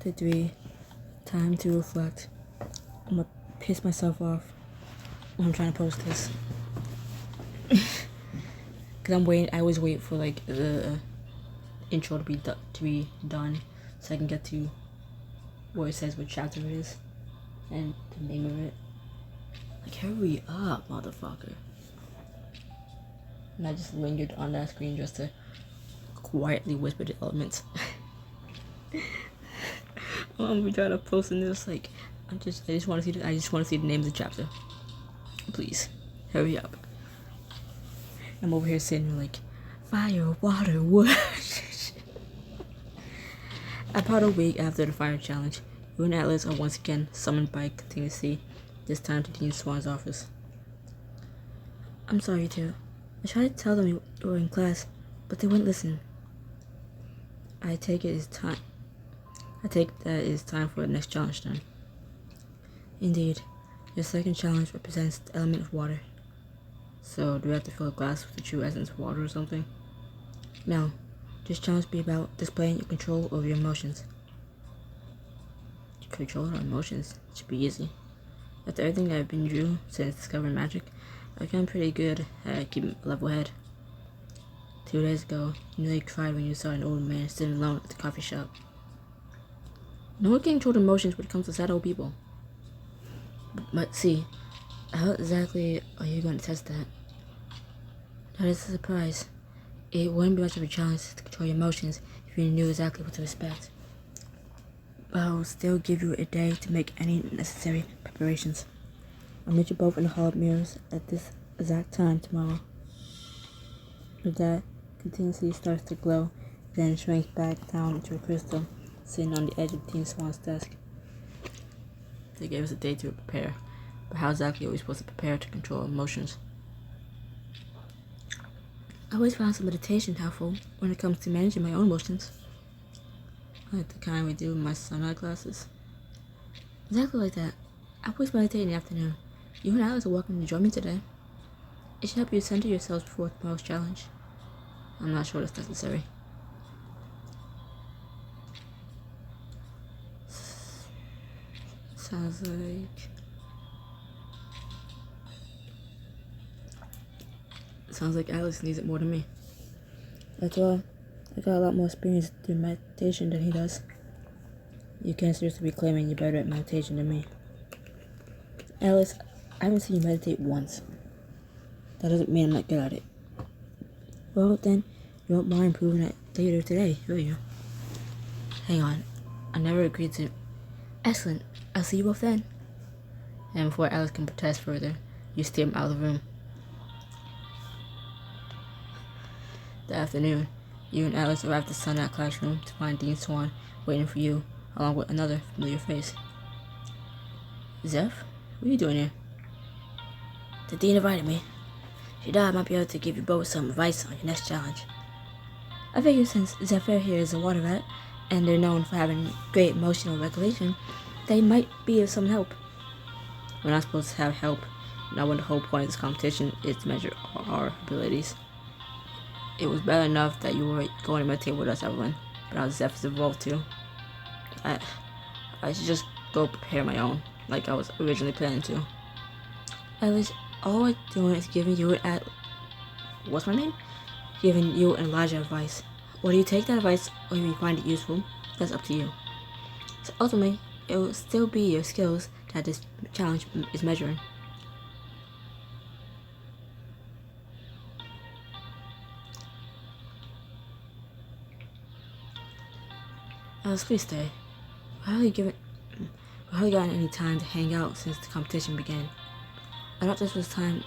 Chapter 3, Time to Reflect. I'm gonna piss myself off when I'm trying to post this. Cause I'm waiting, I always wait for like the intro to be done so I can get to where it says what chapter it is and the name of it. Like, hurry up, motherfucker. And I just lingered on that screen just to quietly whisper the elements. I'm trying to post in this, like, I just want to see the name of the chapter. Please, hurry up. I'm over here sitting here like, fire, water, wood. About a week after the fire challenge, you and Atlas are once again summoned by contingency, this time to Dean Swan's office. I'm sorry, too. I tried to tell them you were in class, but they wouldn't listen. I take that it is time for the next challenge then. Indeed, your second challenge represents the element of water. So, do we have to fill a glass with the true essence of water or something? No. This challenge be about displaying your control over your emotions. Control our emotions? It should be easy. After everything I've been through since discovering magic, I've gotten pretty good at keeping a level head. 2 days ago, you nearly cried when you saw an old man sitting alone at the coffee shop. No one can control emotions when it comes to sad old people. But see, how exactly are you going to test that? That is a surprise. It wouldn't be much of a challenge to control your emotions if you knew exactly what to expect. But I will still give you a day to make any necessary preparations. I'll meet you both in the Hall of Mirrors at this exact time tomorrow. With that, continuously starts to glow, then shrinks back down into a crystal, sitting on the edge of Dean Swan's desk. They gave us a day to prepare, but how exactly are we supposed to prepare to control emotions? I always found some meditation helpful when it comes to managing my own emotions. Like the kind we do in my sunlight classes. Exactly like that. I always meditate in the afternoon. You and Alex are welcome to join me today. It should help you center yourselves before tomorrow's challenge. I'm not sure that's necessary. Sounds like Alex needs it more than me. That's all. I got a lot more experience doing meditation than he does. You can't seriously be claiming you're better at meditation than me. Alex, I haven't seen you meditate once. That doesn't mean I'm not good at it. Well, then, you won't mind proving it later today, will you? Hang on. I never agreed to... Excellent. I'll see you both then. And before Alex can protest further, you steer him out of the room. That afternoon, you and Alex arrive at the Sunlight classroom to find Dean Swan waiting for you, along with another familiar face. Zeph, what are you doing here? The Dean invited me. She thought I might be able to give you both some advice on your next challenge. I figure since Zeph here is a water rat, and they're known for having great emotional regulation, they might be of some help. We're not supposed to have help, not when the whole point of this competition is to measure our abilities. It was bad enough that you were going to meditate with us, Evelyn, but now Zeph is involved too. I should just go prepare my own, like I was originally planning to. At least all I'm doing is giving you what's my name? Giving you and Elijah advice. Whether you take that advice or you find it useful, that's up to you. So ultimately, it will still be your skills that this challenge is measuring. Alice, please stay. We hardly gotten any time to hang out since the competition began. I thought this was to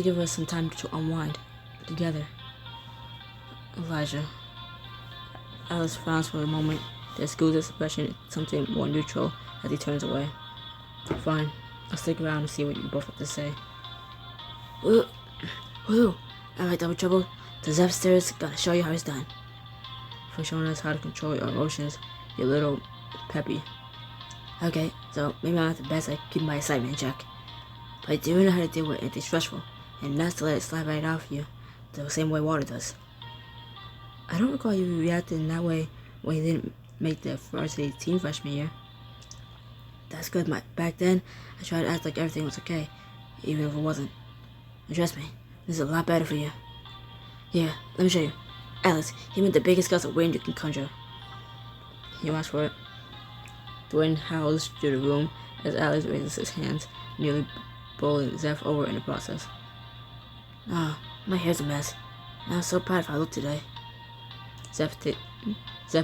give us some time to unwind together. Elijah. Alice frowns for a moment, then schools expression something more neutral as he turns away. Fine. I'll stick around and see what you both have to say. Woo! Alright, double trouble. The Zepster's gonna show you how it's done. For showing us how to control your emotions, you're a little peppy. Okay, so maybe I'm not the best at keeping my excitement in check. But I do know how to deal with anything stressful, and not to let it slide right off you, the same way water does. I don't recall you reacting in that way when you didn't make the varsity team freshman year. That's good. Back then, I tried to act like everything was okay, even if it wasn't. And trust me, this is a lot better for you. Yeah, let me show you. Alex, he made the biggest gust of wind you can conjure. He asked for it. Dwayne howls through the room as Alex raises his hands, nearly bowling Zeph over in the process. Ah, my hair's a mess. I'm so proud of how I look today. Zeph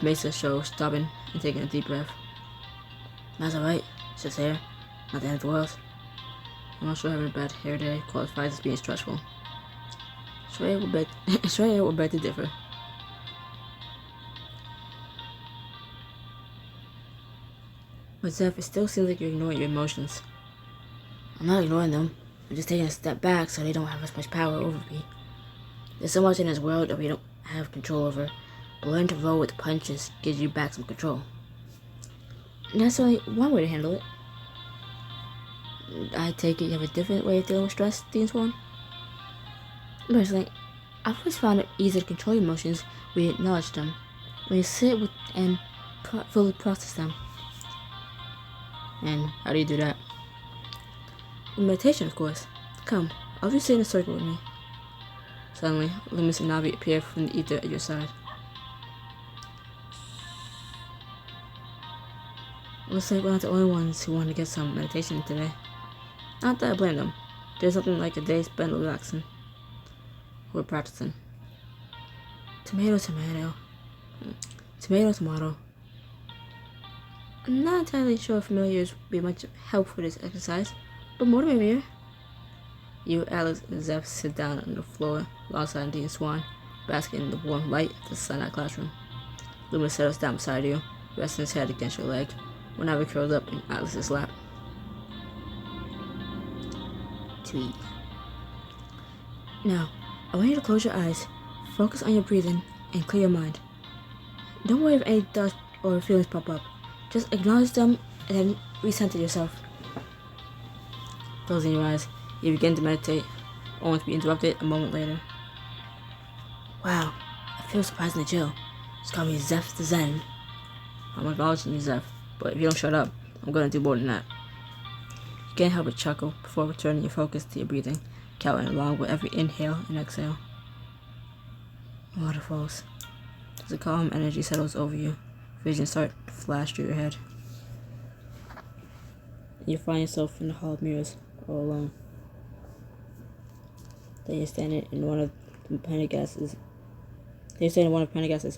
makes a show, stopping and taking a deep breath. That's alright. It's just hair. Not the end of the world. I'm not sure having a bad hair day qualifies as being stressful. Shreya will beg to differ. But Zeph, it still seems like you're ignoring your emotions. I'm not ignoring them. I'm just taking a step back so they don't have as much power over me. There's so much in this world that we don't have control over, but learning to roll with the punches gives you back some control. And that's only one way to handle it. I take it you have a different way of dealing with stress, Dean Swan? Personally, I've always found it easier to control your emotions when you acknowledge them, when you sit with and fully process them. And how do you do that? With meditation, of course. Come, I'll just sit in a circle with me. Suddenly, Loomis and Navi appear from the ether at your side. Looks like we're not the only ones who want to get some meditation today. Not that I blame them. There's nothing like a day spent relaxing. We're practicing. Tomato, tomato. Tomato, tomato. I'm not entirely sure if familiars would be much help for this exercise, but more the merrier. You, Alex, and Zeph sit down on the floor alongside Dean Swan, basking in the warm light of the sunlight classroom. Loomis settles down beside you, resting his head against your leg, when Navi curls up in Alex's lap. Tweet. Now, I want you to close your eyes, focus on your breathing, and clear your mind. Don't worry if any thoughts or feelings pop up. Just acknowledge them and then recenter yourself. Closing your eyes, you begin to meditate, only to be interrupted a moment later. Wow, I feel surprisingly chill. Just call me Zeph the Zen. I'm acknowledging you, Zeph, but if you don't shut up, I'm gonna do more than that. You can't help but chuckle before returning your focus to your breathing, counting along with every inhale and exhale. Waterfalls. As a calm energy settles over you, visions start to flash through your head. You find yourself in the hall of mirrors, all alone. Then you're standing in one of Pendergast's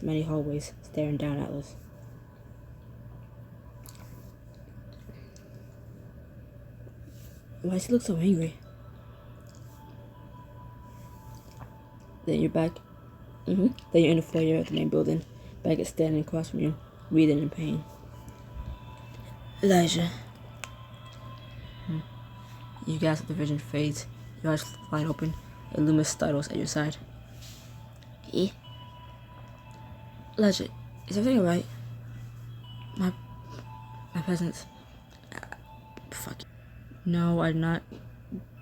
many hallways, staring down at us. Why does he look so angry? Then you're back. Then you're in the foyer of the main building. Baggett standing across from you, breathing in pain. Elijah. You gasp as the vision fades. Your eyes fly open. And Loomis startles at your side. Elijah, is everything alright? My presence. Fuck. No, I did not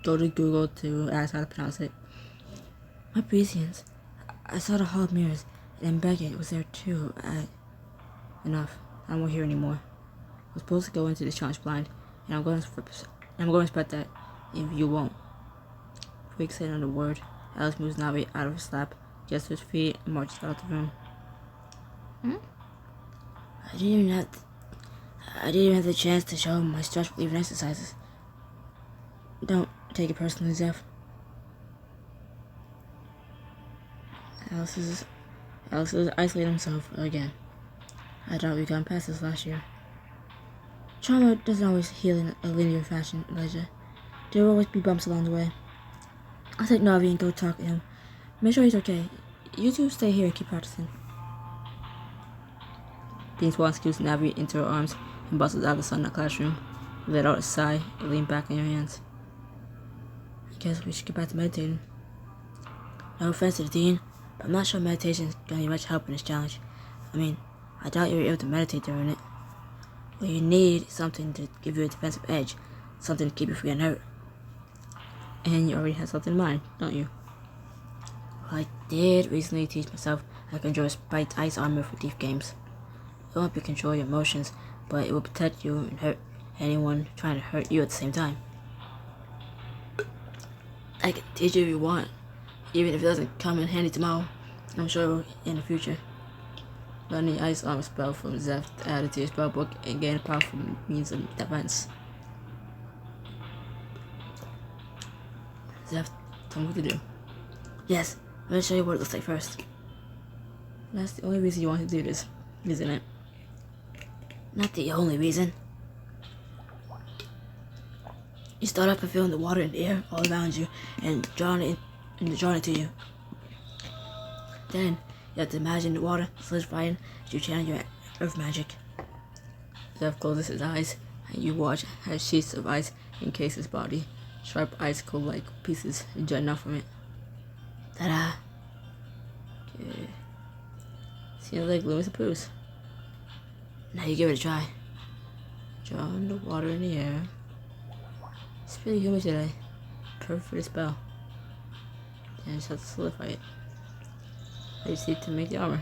go to Google to ask how to pronounce it. My Parisians. I saw the hall of mirrors, and Baggett was there too. Enough. I won't hear anymore. I was supposed to go into this challenge blind, and I'm going to respect that if you won't. Before you can say another word, Alex moves Navi out of his lap, gets to his feet, and marches out of the room. I didn't even have the chance to show him my stress relieving exercises. Don't take it personally, Zeph. Alex is isolating himself again. I thought we got past this last year. Trauma doesn't always heal in a linear fashion, Elijah. There will always be bumps along the way. I'll take Navi and go talk to him. Make sure he's okay. You two stay here and keep practicing. Dean Swan scoots Navi into her arms and bustles out of the sunlight classroom. You let out a sigh and lean back on your hands. I guess we should get back to meditating. No offense to the Dean, but I'm not sure meditation is going to be much help in this challenge. I mean, I doubt you were able to meditate during it. What you need is something to give you a defensive edge, something to keep you from getting hurt. And you already have something in mind, don't you? Well, I did recently teach myself I can draw a spiked ice armor for Thief games. It won't be control your emotions, but it will protect you and hurt anyone trying to hurt you at the same time. I can teach you if you want, even if it doesn't come in handy tomorrow. I'm sure it will in the future. Learn the ice armor spell from Zeph to add it to your spellbook and gain a powerful means of defense. Zeph, tell me what to do. Yes, I'm gonna show you what it looks like first. That's the only reason you want to do this, isn't it? Not the only reason. You start off by feeling the water and the air all around you and drawing it to you. Then you have to imagine the water solidifying as you channel your earth magic. Zeph closes his eyes and you watch as sheets of ice encase his body. Sharp icicle-like pieces jutting out from it. Ta-da! Okay. Seems like Loomis approves. Now you give it a try. Drawing the water in the air. It's pretty humid today. Perfect for the spell. Then just have to solidify it. I just need to make the armor.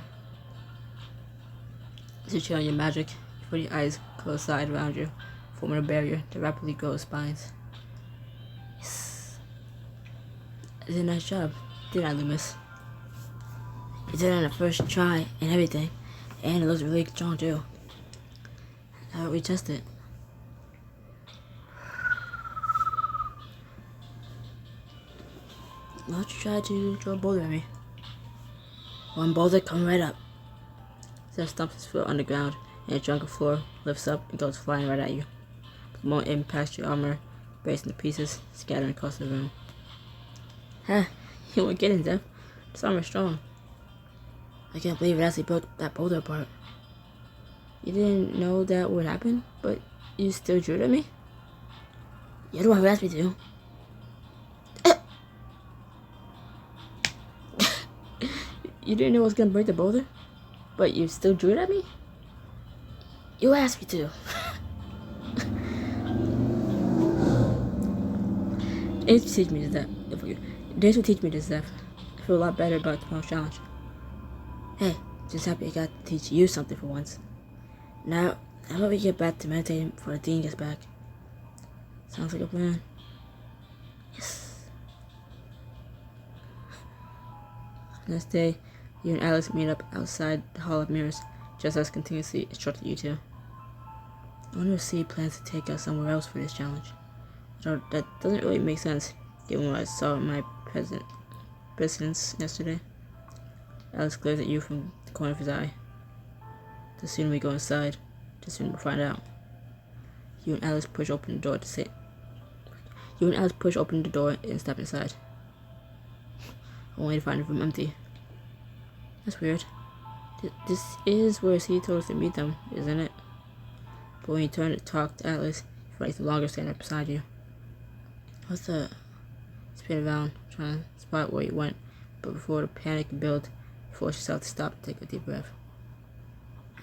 As you channel your magic, you put your eyes close side around you, forming a barrier that rapidly grows spines. Yes. I did a nice job, didn't I, Loomis? You did it on the first try and everything, and it looks really strong too. How about we test it? Why don't you try to throw a boulder at me? One boulder coming right up. Zeph stomps his foot on the ground, and the jungle floor lifts up and goes flying right at you. The moment it impacts your armor, breaks into pieces, scattering across the room. Ha! You weren't kidding, Zeph. This armor's strong. I can't believe it actually broke that boulder apart. You didn't know that would happen, but you still drew it at me? You're the one who asked me to. You didn't know I was gonna break the boulder? But you still drew it at me? You asked me to. Days will teach me this, Zeph. Days will teach me this, Zeph. I feel a lot better about tomorrow's challenge. Hey, just happy I got to teach you something for once. Now, how about we get back to meditating before the dean gets back? Sounds like a plan. Yes. Next day, you and Alex meet up outside the Hall of Mirrors, just as continuously instructed you to. I wonder if C plans to take us somewhere else for this challenge. Though that doesn't really make sense, given what I saw in my presence yesterday. Alex glares at you from the corner of his eye. The sooner we go inside, the sooner we'll find out. You and Alex push open the door and step inside, only to find the room empty. That's weird. This is where C told us to meet them, isn't it? But when you turn to talk to Atlas, you find he's no longer standing up beside you. What's that? Spin around, trying to spot where you went, but before the panic can build, force yourself to stop and take a deep breath.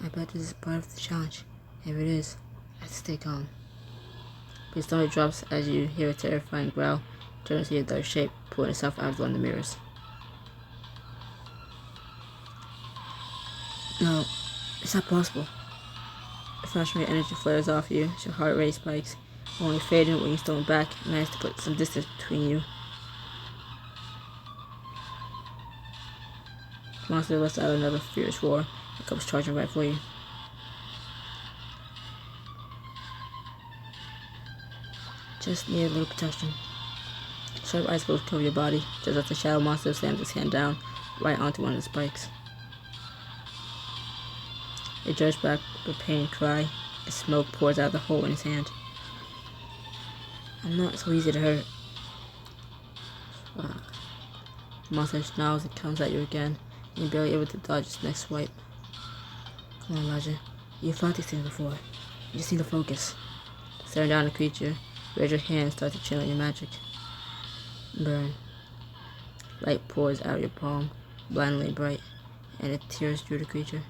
I bet this is part of the challenge. If it is, I have to stay calm. But your stomach drops as you hear a terrifying growl, turn to see a dark shape, pulling itself out of one of the mirrors. No, it's not possible. A flash of energy flares off you, as your heart rate spikes, only fading when you stone back and manage to put some distance between you. The monster lets out another fierce roar and comes charging right for you. Just need a little protection. Sharp icicles cover your body, just as the shadow monster slams its hand down right onto one of the spikes. It jerks back with a pained cry as smoke pours out of the hole in his hand. I'm not so easy to hurt. Fuck. The monster snarls and comes at you again, and you're barely able to dodge its next swipe. Come on, Elijah. You've fought these things before. You just need to focus. Staring down the creature, raise your hand and start to channel your magic. Burn. Light pours out of your palm, blindingly bright, and it tears through the creature.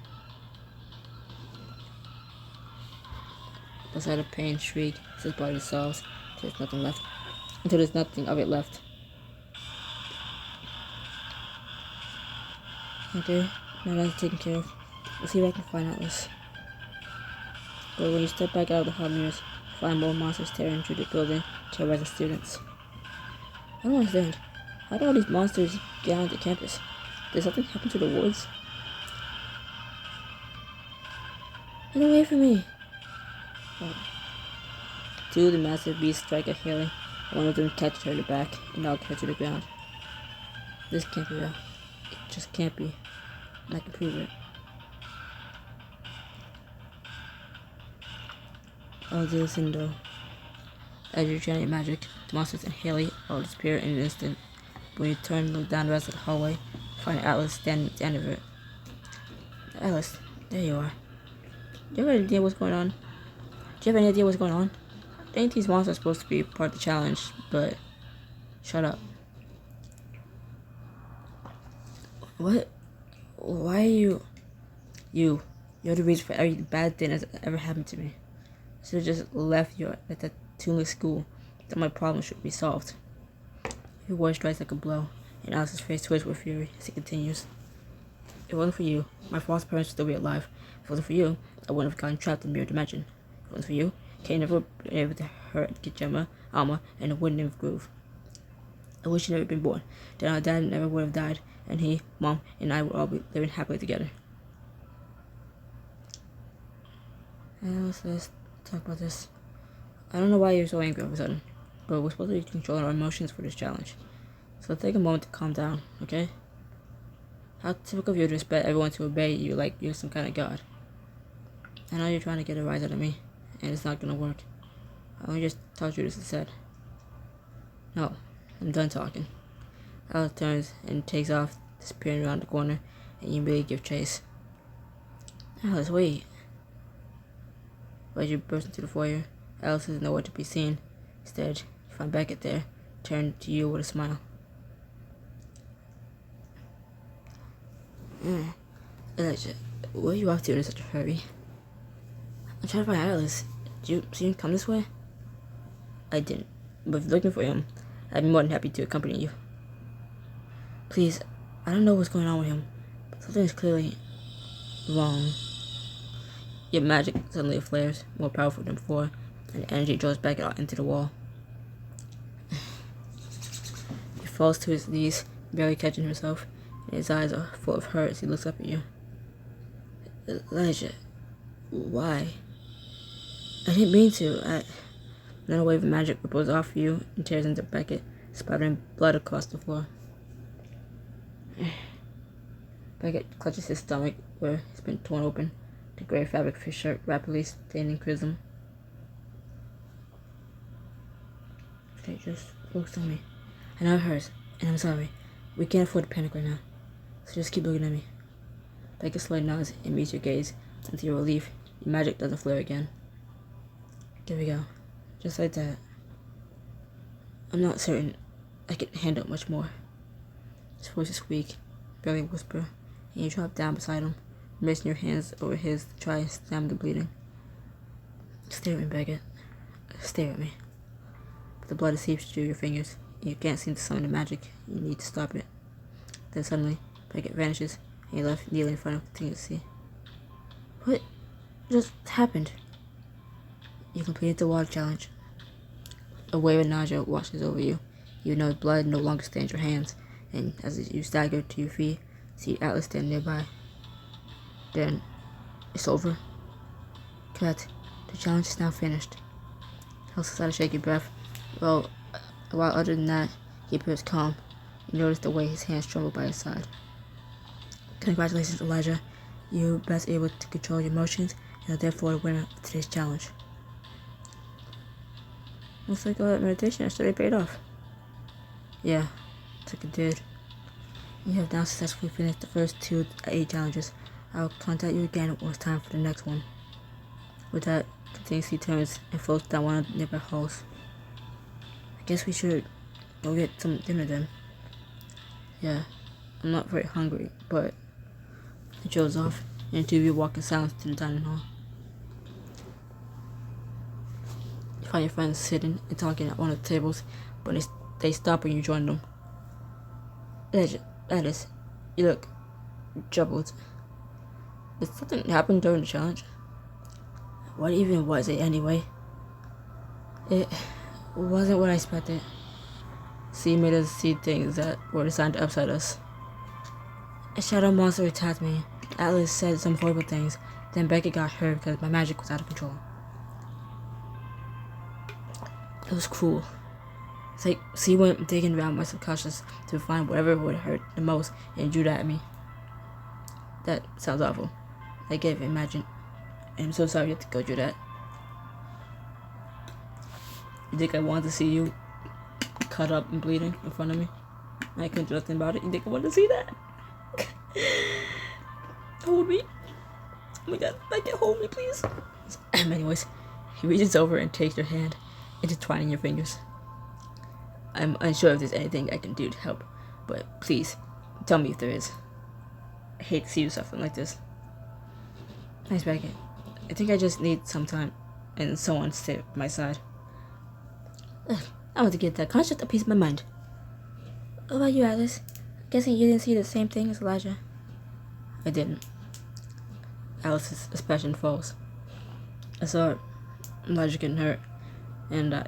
Beside a pain shriek as his body dissolves until there's nothing of it left. Okay, now that's taken care of. Let's see if I can find Atlas. But when you step back out of the hot mirrors, you find more monsters tearing through the building, terrorizing students. I don't understand. How did all these monsters get onto campus? Did something happen to the woods? Get away from me! Oh. Two of the massive beasts strike at Haley. One of them catches her in the back and knocks her to the ground. This can't be real. It just can't be. And I can prove it. I'll do this though. As you chant magic, the monsters and Haley all disappear in an instant. When you turn and look down the rest of the hallway, you find Atlas standing at the end of it. Atlas, there you are. Do you have any idea what's going on? I think these monsters are supposed to be part of the challenge, but shut up. What? Why are you? You're the reason for every bad thing that's ever happened to me. I should have just left you at that tuneless school. Then my problem should be solved. Your word strikes like a blow, and Alice's face twists with fury as he continues. If it wasn't for you, my foster parents would still be alive. If it wasn't for you, I wouldn't have gotten trapped in the mirror dimension. If it wasn't for you, Kay never would have been able to hurt Gemma, Alma, and the wooden nymph groove. I wish you'd never been born. Then our dad never would have died, and he, Mom, and I would all be living happily together. Let's talk about this. I don't know why you're so angry all of a sudden, but we're supposed to be controlling our emotions for this challenge. So take a moment to calm down, okay? How typical of you to expect everyone to obey you like you're some kind of god. I know you're trying to get a rise out of me, and it's not gonna work. I only just told you this instead. No, I'm done talking. Alice turns and takes off, disappearing around the corner, and you immediately give chase. Alice, wait. As you burst into the foyer, Alice is nowhere to be seen. Instead, you find Beckett there, turned to you with a smile. Elijah, what are you off to in such a hurry? I'm trying to find Alice. Did you see him come this way? I didn't, but if you're looking for him, I'd be more than happy to accompany you. Please, I don't know what's going on with him, but something is clearly wrong. Your magic suddenly flares, more powerful than before, and the energy draws back out into the wall. He falls to his knees, barely catching himself, and his eyes are full of hurt as he looks up at you. Elijah, why? I didn't mean to. Then a wave of magic ripples off you and tears into Beckett, spattering blood across the floor. Beckett clutches his stomach, where it's been torn open, the gray fabric of his shirt rapidly staining crimson. Okay, just focus on me. I know it hurts, and I'm sorry. We can't afford to panic right now, so just keep looking at me. Beckett slowly nods and meets your gaze, and to your relief, your magic doesn't flare again. There we go. Just like that. I'm not certain I can handle much more. His voice is weak, barely a whisper, and you drop down beside him, placing your hands over his to try and stem the bleeding. Stare at me, Beckett. Stare at me. But the blood seeps through your fingers, and you can't seem to summon the magic. You need to stop it. Then suddenly, Beckett vanishes, and you're left kneeling in front of the thing to see. What just happened? You completed the water challenge. A wave of nausea washes over you. You know blood no longer stains your hands, and as you stagger to your feet, see Atlas stand nearby. Then, it's over. Cut. The challenge is now finished. Alice lets out a shaky breath. Well, while other than that, he appears calm. You notice the way his hands tremble by his side. Congratulations, Elijah. You're best able to control your emotions and are therefore the winner of today's challenge. Looks like all that meditation yesterday paid off. Yeah, looks like it did. You have now successfully finished the first 2 8 challenges. I'll contact you again when it's time for the next one. With that, continuously turns and floats down one of the nearby halls. I guess we should go get some dinner then. Yeah, I'm not very hungry, but it shows off, and the two of you walk in silence to the dining hall. You find your friends sitting and talking at one of the tables, but they stop when you join them. Alice, you look troubled. Did something happen during the challenge? What even was it anyway? It wasn't what I expected. Sea made us see things that were designed to upset us. A shadow monster attacked me. Atlas said some horrible things. Then Beckett got hurt because my magic was out of control. It was cruel. It's like Sea went digging around my subconscious to find whatever would hurt the most and drew that at me. That sounds awful. I can't even imagine. I'm so sorry you have to go through that. You think I wanted to see you cut up and bleeding in front of me? I couldn't do nothing about it. You think I wanted to see that? Hold me. Oh my god, hold me, please. Anyways, he reaches over and takes your hand, intertwining your fingers. I'm unsure if there's anything I can do to help, but please, tell me if there is. I hate to see you suffering like this. Thanks, Beckett. I think I just need some time and someone to stay at my side. I want to get that concept a piece of my mind. What about you, Atlas? Guessing you didn't see the same thing as Elijah. I didn't. Alice's expression falls. I saw it. Elijah getting hurt, and I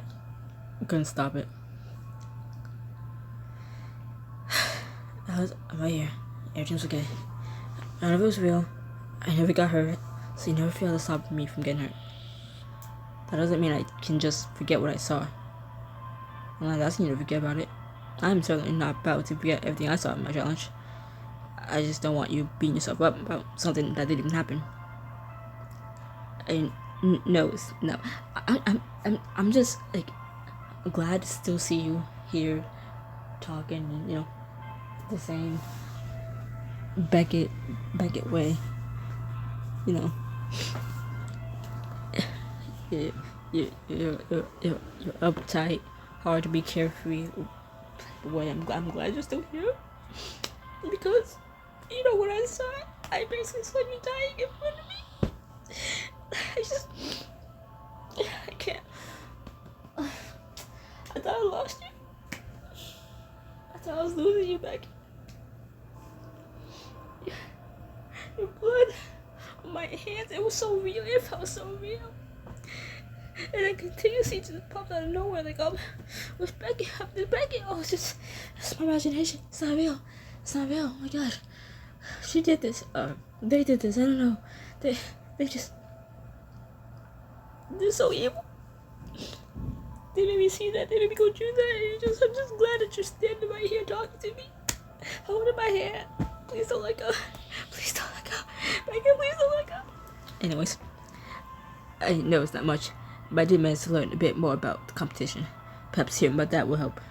couldn't stop it. I'm right here. Everything's okay. None of it was real. I never got hurt, so you never feel to stop me from getting hurt. That doesn't mean I can just forget what I saw. I'm not asking you to forget about it. I'm certainly not about to forget everything I saw in my challenge. I just don't want you beating yourself up about something that didn't even happen. No. I'm just like glad to still see you here, talking, and the same Beckett way. You're uptight, hard to be carefree. Boy, I'm glad you're still here. Because, what I saw, I basically saw you dying in front of me. I can't. I thought I lost you. I thought I was losing you back. Your blood on my hands, it was so real. It felt so real. And then continuously just popped out of nowhere, like, where's Becky? There's Becky. Oh, it's my imagination. It's not real. Oh my god. She did this. They did this. I don't know. They're so evil. They made me see that. They made me go through that. I'm just glad that you're standing right here talking to me. Holding my hand. Please don't let go. Please don't let go. Becky, please don't let go. Anyways, I know it's not much, but I did manage to learn a bit more about the competition. Perhaps hearing about that will help.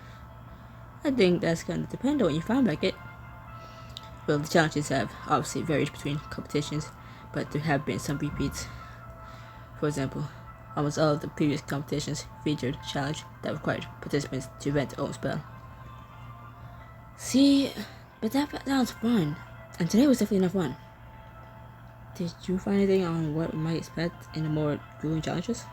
I think that's going to depend on what you find, Beckett. Well, the challenges have obviously varied between competitions, but there have been some repeats. For example, almost all of the previous competitions featured a challenge that required participants to invent their own spell. See, but that sounds fun, and today was definitely enough fun. Did you find anything on what we might expect in the more grueling challenges?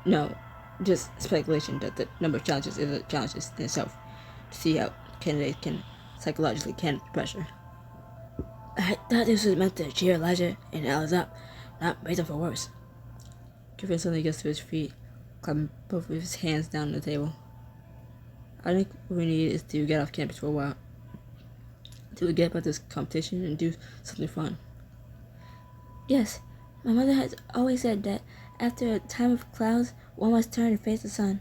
No, just speculation that the number of challenges is a challenge in itself, to see how candidates can psychologically handle the pressure. I thought this was meant to cheer Elijah and Alice up, not make them feel worse. Griffin suddenly gets to his feet, clapping both of his hands down on the table. I think what we need is to get off campus for a while, to forget about this competition and do something fun. Yes, my mother has always said that after a time of clouds, one must turn and face the sun.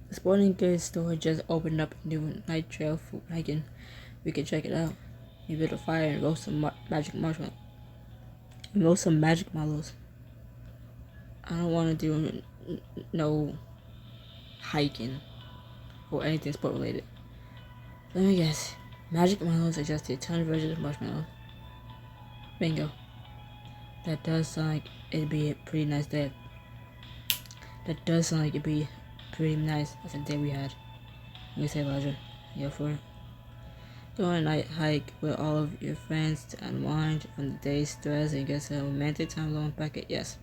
The sporting goods store just opened up a new night trail for hiking. We can check it out. We build a fire and roast some magic marshmallows. I don't want to do no hiking or anything sport related. Let me guess. Magic marshmallows are just a ton version of marshmallows. Bingo. That does sound like it'd be a pretty nice day. That does sound like it'd be pretty nice as a day we had. What do you say, Elijah? You up for it? Go on a night hike with all of your friends to unwind from the day's stress and get some romantic time alone Beckett, yes.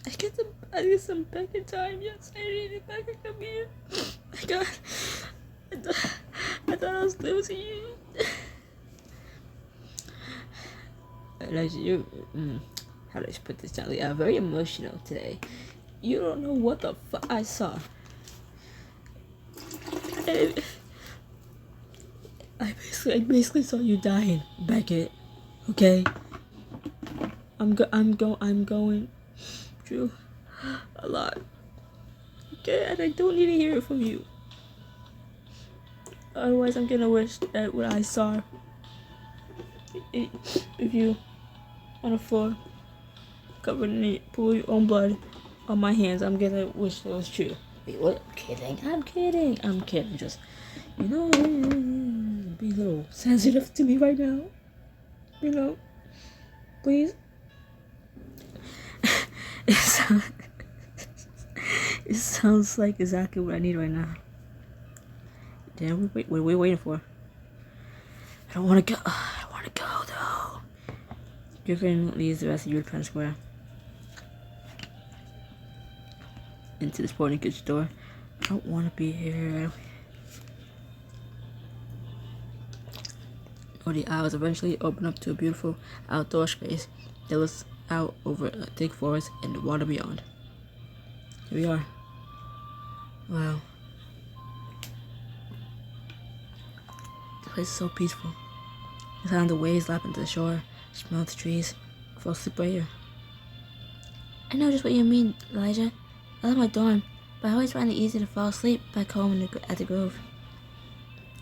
I get some Beckett time, yes. I needed Beckett come here. My god. I thought I was losing you. Like you, how do I put this gently? I'm very emotional today. You don't know what the fuck I saw. I basically saw you dying, Beckett. Okay. I'm going through a lot. Okay, and I don't need to hear it from you. Otherwise, I'm gonna wish that what I saw with you on the floor, covered in it, pool your own blood on my hands. I'm gonna wish that was true. Wait, what? I'm kidding. Just, be a little sensitive to me right now. Please. It sounds like exactly what I need right now. Damn, what are we waiting for? I don't want to go though. Griffin leads the rest of European Square into the sporting goods store. I don't want to be here. The aisles eventually open up to a beautiful outdoor space that looks out over a thick forest and the water beyond. Here we are. Wow. The place is so peaceful. The sound of the waves lapping to the shore, smell of the trees. I fall asleep right here. I know just what you mean, Elijah. I love my dorm, but I always find it easy to fall asleep back home at the Grove.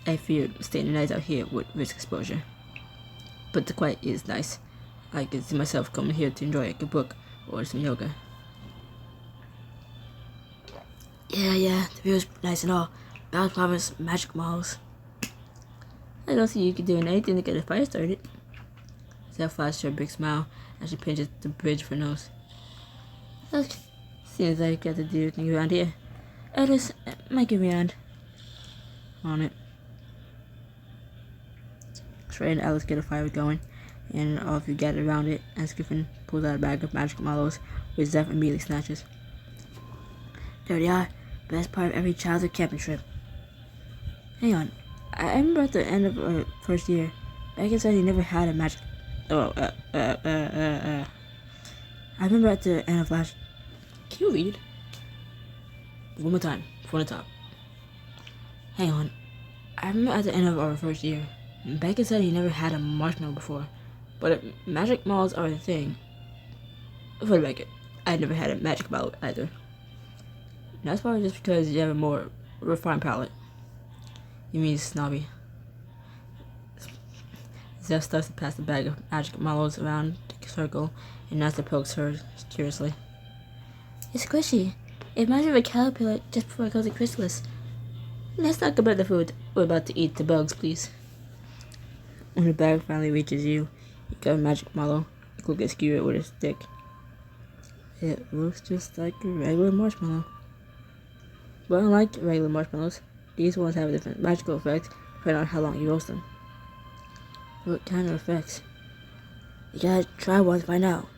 I fear staying the night out here would risk exposure. But the quiet is nice. I can see myself coming here to enjoy a good book or some yoga. Yeah, the view is nice and all. Bell Promise, magic malls. I don't see you doing anything to get a fire started. Zeph flashed her a big smile as she pinches the bridge for her nose. Look, seems like you got to do things around here. Alice, might get around. On it. Trey and Alice get a fire going, and all of you gather around it as Griffin pulls out a bag of magic mallows, which Zeph immediately snatches. There they are. Best part of every childhood camping trip. Hang on. I remember at the end of our first year, Beckett said he never had a magic... I remember at the end of last... Can you read? One more time, from the top. Hang on. I remember at the end of our first year, Beckett said he never had a marshmallow before, but magic mallows are a thing. For Beckett, I never had a magic mallow either. And that's probably just because you have a more refined palate. You mean snobby. Zeph starts to pass the bag of magic mallows around the circle, and Nasta pokes her curiously. It's squishy. It reminds me of a caterpillar just before it goes to chrysalis. Let's talk about the food. We're about to eat the bugs, please. When the bag finally reaches you, you got a magic mallow. You quickly skewer it with a stick. It looks just like a regular marshmallow. But unlike regular marshmallows, these ones have a different magical effect depending on how long you roast them. What kind of effects? You gotta try one to find out.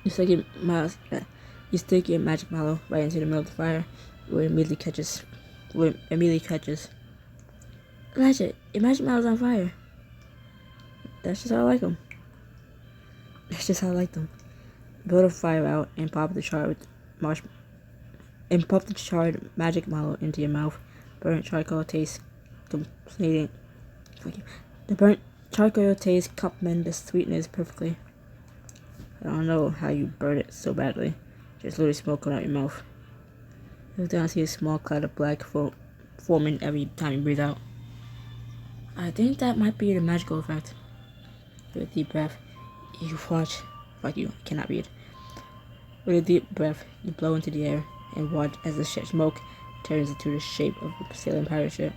You stick your magic mallow right into the middle of the fire, where it immediately catches. Elijah, your magic mallow's on fire. That's just how I like them. Build a fire out and pop the charred magic mallow into your mouth. Burnt charcoal taste completing. The burnt charcoal taste complement the sweetness perfectly. I don't know how you burn it so badly. Just literally smoke coming out your mouth. You don't see a small cloud of black forming every time you breathe out. I think that might be the magical effect. With a deep breath, you watch. Fuck you, I cannot read. With a deep breath, you blow into the air and watch as the smoke turns into the shape of a sailing pirate ship.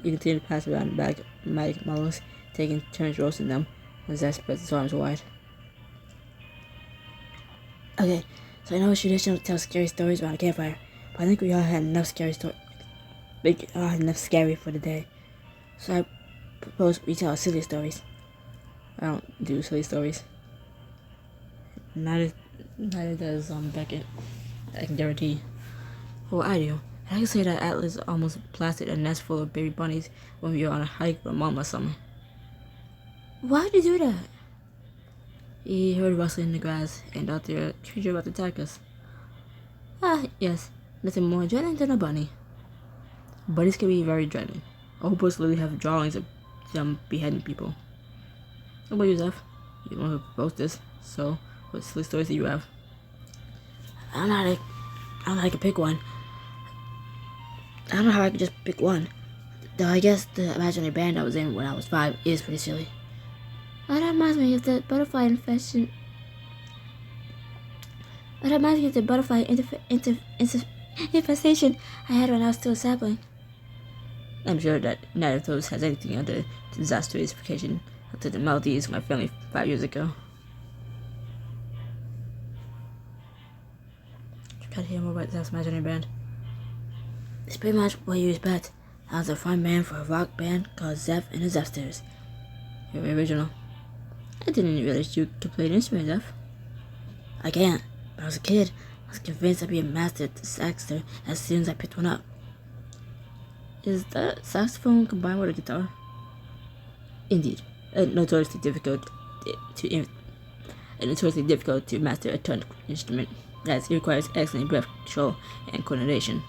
You continue to pass around the bag of magic mallows, taking turns roasting them as Zach spreads his arms wide. Okay, so I know it's traditional to tell scary stories around a campfire, but I think we all had enough scary for the day. So I propose we tell silly stories. I don't do silly stories. Neither does Beckett. I can guarantee. Well, I do. And I can say that Atlas almost blasted a nest full of baby bunnies when we were on a hike with Mom last summer. Why'd you do that? He heard rustling in the grass and out there a creature about to attack us. Ah, yes, nothing more dreading than a bunny. Bunnies can be very dreading. All books literally have drawings of them beheading people. What about you, Zeph? You want to post this, so what silly stories do you have? I don't know how I could pick one. I don't know how I could just pick one. Though I guess the imaginary band I was in when I was 5 is pretty silly. That reminds me of the butterfly infestation. That reminds me of the butterfly infestation I had when I was still a sapling. I'm sure that neither of those has anything other disastrous vacation to the Maldives with my family 5 years ago. Gotta hear more about Zeph's imaginary band. It's pretty much what you expect. I was a front man for a rock band called Zeph and the Zephsters. Very original. I didn't realize you could play an instrument, Zeph. I can't, but when I was a kid, I was convinced I'd be a master saxter as soon as I picked one up. Is that saxophone combined with a guitar? Indeed, notoriously difficult to master a tuned instrument, as it requires excellent breath control and coordination.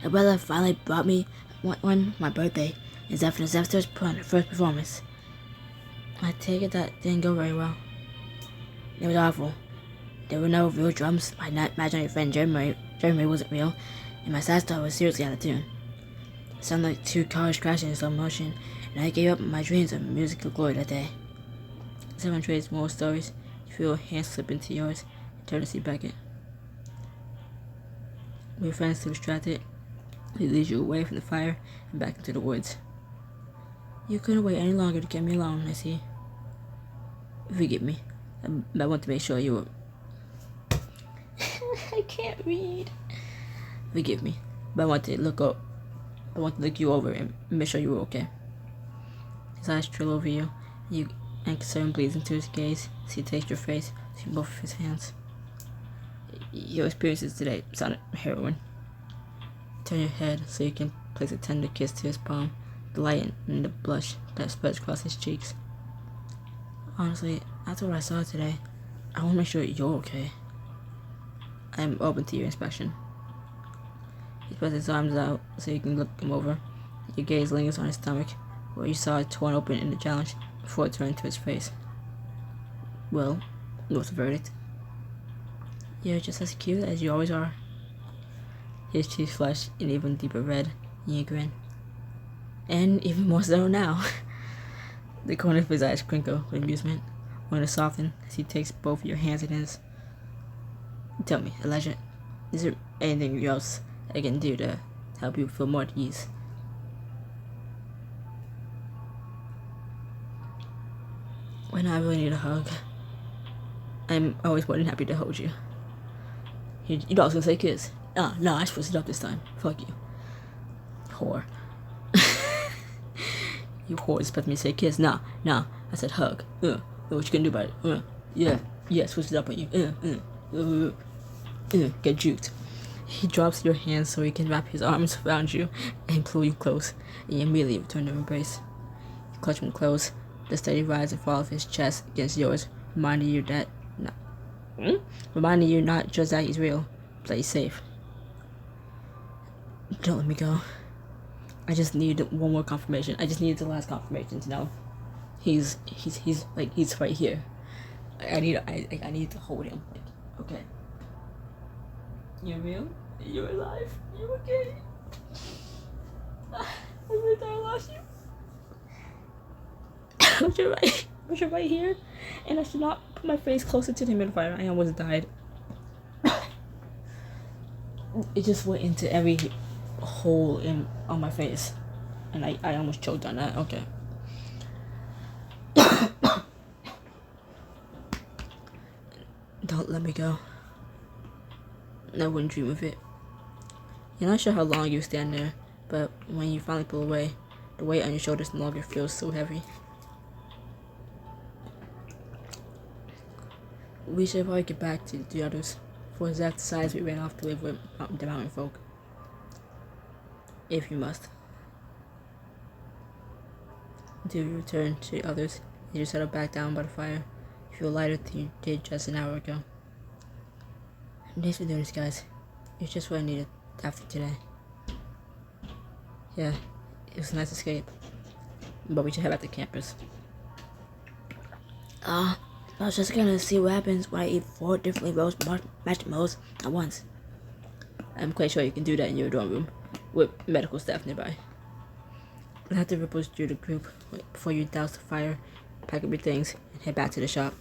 My brother finally brought me one for my birthday, and Zeph and the Zephsters put on their first performance. I take it that didn't go very well. It was awful. There were no real drums, my imaginary friend Jeremy wasn't real, and my sax guitar was seriously out of tune. It sounded like 2 cars crashing in slow motion, and I gave up my dreams of musical glory that day. Someone trades more stories, you feel a hand slip into yours, and turn to see Beckett. With your friends too distracted, he leads you away from the fire and back into the woods. You couldn't wait any longer to get me alone, I see. Forgive me. I want to make sure you were... I can't read. Forgive me, but I want to look you over and make sure you were okay. His eyes trail over you, and concern bleeds into his gaze as he takes your face between both of his hands. Your experiences today sounded harrowing. Turn your head so you can place a tender kiss to his palm, the light and the blush that spreads across his cheeks. Honestly, after what I saw today, I want to make sure you're okay. I am open to your inspection. He spreads his arms out so you can look him over. Your gaze lingers on his stomach, where you saw it torn open in the challenge before it turned to his face. Well, what's the verdict? You're just as cute as you always are. His cheeks flush an even deeper red, and you grin. And even more so now. The corner of his eyes crinkle with amusement, only to soften as he takes both your hands in his. Tell me, Elijah, is there anything else I can do to help you feel more at ease? When I really need a hug, I'm always more than happy to hold you. You thought I was gonna say kiss. No, I switched it up this time. Fuck you. Whore. You whore expect me to say kiss. Nah, I said hug. What you gonna do about it? Yeah, switch it up on you. Get juked. He drops your hands so he can wrap his arms around you and pull you close, and you immediately return to embrace. You clutch him close, the steady rise and fall of his chest against yours, reminding you not just that he's real, but that he's safe. Don't let me go. I just need one more confirmation. I just needed the last confirmation to know he's right here. I need to hold him. Okay. You're real? You're alive? You okay? I really thought I lost you. But you're right here, and I should not put my face closer to the fire. I almost died. It just went into every hole on my face, and I almost choked on that. Okay. Don't let me go. I wouldn't dream of it. You're not sure how long you stand there, but when you finally pull away, the weight on your shoulders no longer feels so heavy. We should probably get back to the others. For Zach decides we ran off to live with the mountain folk. if you must. Until you return to the others, you settle back down by the fire. You feel lighter than you did just an hour ago. Thanks for doing this, guys. It's just what I needed after today. Yeah, it was a nice escape. But we should head back to campus. I was just gonna see what happens when I eat 4 differently roast marshmallows at once. I'm quite sure you can do that in your dorm room with medical staff nearby. I'll have to report you to the group before you douse the fire, pack up your things, and head back to the shop.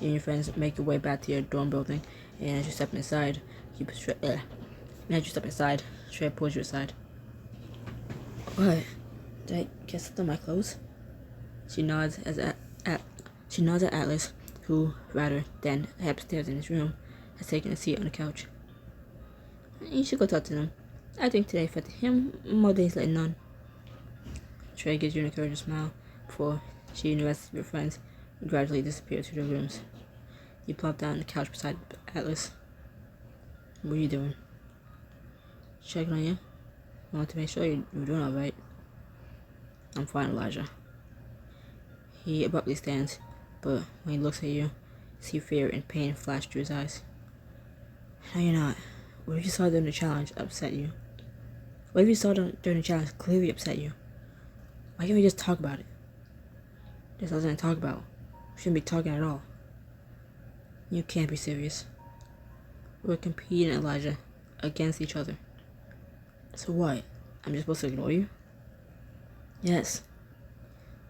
You and your friends make your way back to your dorm building, and as you step inside, Trey pulls you aside. What? Did I get something on my clothes? She nods at Atlas, who, rather than upstairs in his room, has taken a seat on the couch. You should go talk to him. I think today affected him more than he's letting on. Trey gives you an encouraging smile before she and the rest of your friends gradually disappear to their rooms. You plop down on the couch beside Atlas. What are you doing? Checking on you. I want to make sure you're doing alright. I'm fine, Elijah. He abruptly stands, but when he looks at you, see fear and pain flash through his eyes. No, you're not. What if you saw during the challenge upset you? What if you saw during the challenge clearly upset you? Why can't we just talk about it? There's nothing to talk about. We shouldn't be talking at all. You can't be serious. We're competing, Elijah, against each other. So what? I'm just supposed to ignore you? Yes.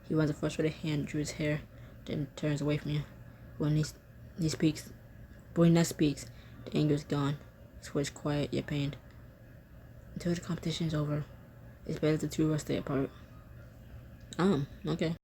He runs a frustrated hand through his hair, then turns away from you. When he speaks, the anger is gone. His voice quiet yet pained. Until the competition is over, it's better the two of us stay apart. Okay.